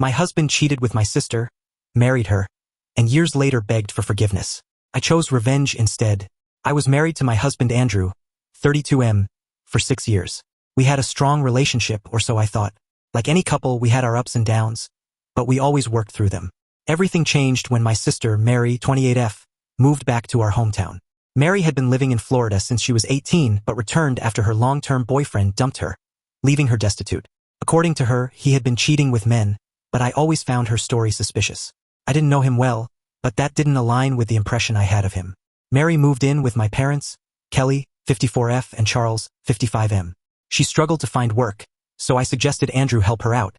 My husband cheated with my sister, married her, and years later begged for forgiveness. I chose revenge instead. I was married to my husband Andrew, 32M, for 6 years. We had a strong relationship, or so I thought. Like any couple, we had our ups and downs, but we always worked through them. Everything changed when my sister, Mary, 28F, moved back to our hometown. Mary had been living in Florida since she was 18 but returned after her long-term boyfriend dumped her, leaving her destitute. According to her, he had been cheating with men, but I always found her story suspicious. I didn't know him well, but that didn't align with the impression I had of him. Mary moved in with my parents, Kelly, 54F, and Charles, 55M. She struggled to find work, so I suggested Andrew help her out,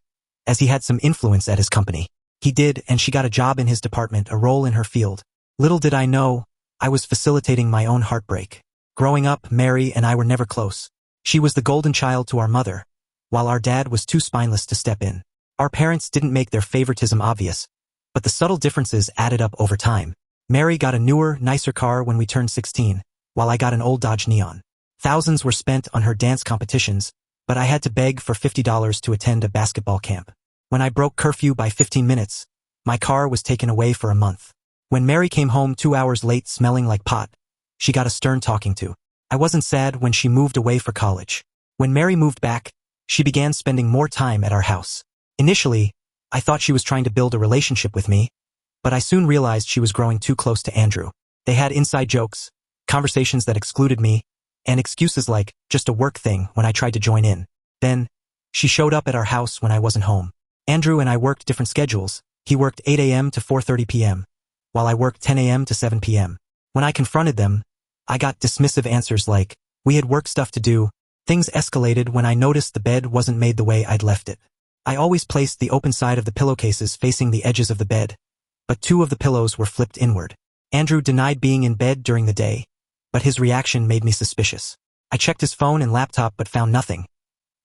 as he had some influence at his company. He did, and she got a job in his department, a role in her field. Little did I know, I was facilitating my own heartbreak. Growing up, Mary and I were never close. She was the golden child to our mother, while our dad was too spineless to step in. Our parents didn't make their favoritism obvious, but the subtle differences added up over time. Mary got a newer, nicer car when we turned 16, while I got an old Dodge Neon. Thousands were spent on her dance competitions, but I had to beg for $50 to attend a basketball camp. When I broke curfew by 15 minutes, my car was taken away for a month. When Mary came home 2 hours late smelling like pot, she got a stern talking to. I wasn't sad when she moved away for college. When Mary moved back, she began spending more time at our house. Initially, I thought she was trying to build a relationship with me, but I soon realized she was growing too close to Andrew. They had inside jokes, conversations that excluded me, and excuses like, just a work thing, when I tried to join in. Then, she showed up at our house when I wasn't home. Andrew and I worked different schedules. He worked 8 a.m. to 4:30 p.m., while I worked 10 a.m. to 7 p.m. When I confronted them, I got dismissive answers like, we had work stuff to do. Things escalated when I noticed the bed wasn't made the way I'd left it. I always placed the open side of the pillowcases facing the edges of the bed, but 2 of the pillows were flipped inward. Andrew denied being in bed during the day, but his reaction made me suspicious. I checked his phone and laptop but found nothing.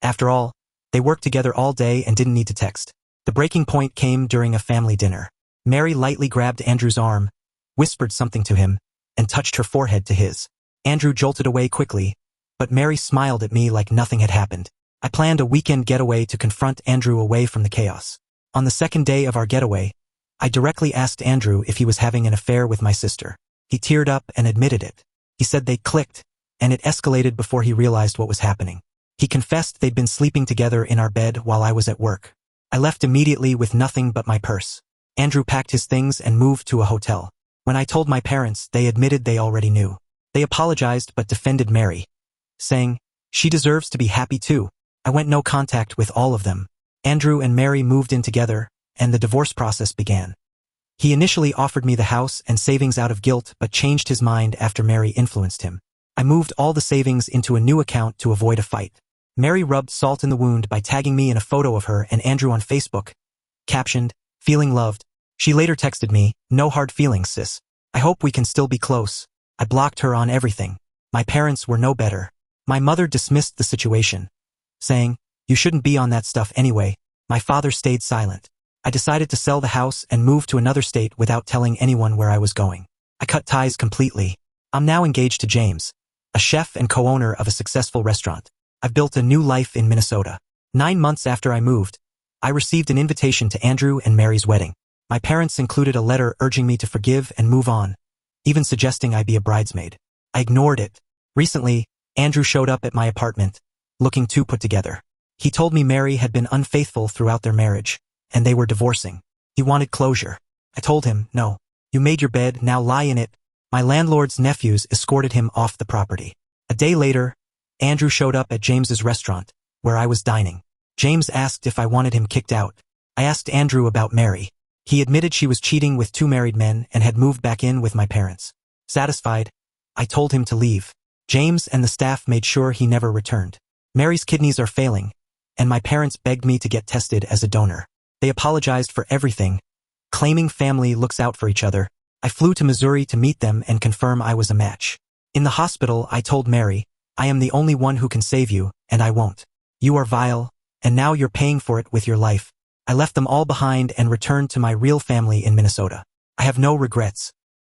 After all, they worked together all day and didn't need to text. The breaking point came during a family dinner. Mary lightly grabbed Andrew's arm, whispered something to him, and touched her forehead to his. Andrew jolted away quickly, but Mary smiled at me like nothing had happened. I planned a weekend getaway to confront Andrew away from the chaos. On the second day of our getaway, I directly asked Andrew if he was having an affair with my sister. He teared up and admitted it. He said they clicked, and it escalated before he realized what was happening. He confessed they'd been sleeping together in our bed while I was at work. I left immediately with nothing but my purse. Andrew packed his things and moved to a hotel. When I told my parents, they admitted they already knew. They apologized but defended Mary, saying, she deserves to be happy too. I went no contact with all of them. Andrew and Mary moved in together, and the divorce process began. He initially offered me the house and savings out of guilt but changed his mind after Mary influenced him. I moved all the savings into a new account to avoid a fight. Mary rubbed salt in the wound by tagging me in a photo of her and Andrew on Facebook, captioned, feeling loved. She later texted me, no hard feelings, sis. I hope we can still be close. I blocked her on everything. My parents were no better. My mother dismissed the situation, saying, you shouldn't be on that stuff anyway. My father stayed silent. I decided to sell the house and move to another state without telling anyone where I was going. I cut ties completely. I'm now engaged to James, a chef and co-owner of a successful restaurant. I've built a new life in Minnesota. 9 months after I moved, I received an invitation to Andrew and Mary's wedding. My parents included a letter urging me to forgive and move on, even suggesting I be a bridesmaid. I ignored it. Recently, Andrew showed up at my apartment, looking too put together. He told me Mary had been unfaithful throughout their marriage, and they were divorcing. He wanted closure. I told him, no. You made your bed, now lie in it. My landlord's nephews escorted him off the property. A day later, Andrew showed up at James's restaurant, where I was dining. James asked if I wanted him kicked out. I asked Andrew about Mary. He admitted she was cheating with 2 married men and had moved back in with my parents. Satisfied, I told him to leave. James and the staff made sure he never returned. Mary's kidneys are failing, and my parents begged me to get tested as a donor. They apologized for everything, claiming family looks out for each other. I flew to Missouri to meet them and confirm I was a match. In the hospital, I told Mary, I am the only one who can save you, and I won't. You are vile, and now you're paying for it with your life. I left them all behind and returned to my real family in Minnesota. I have no regrets.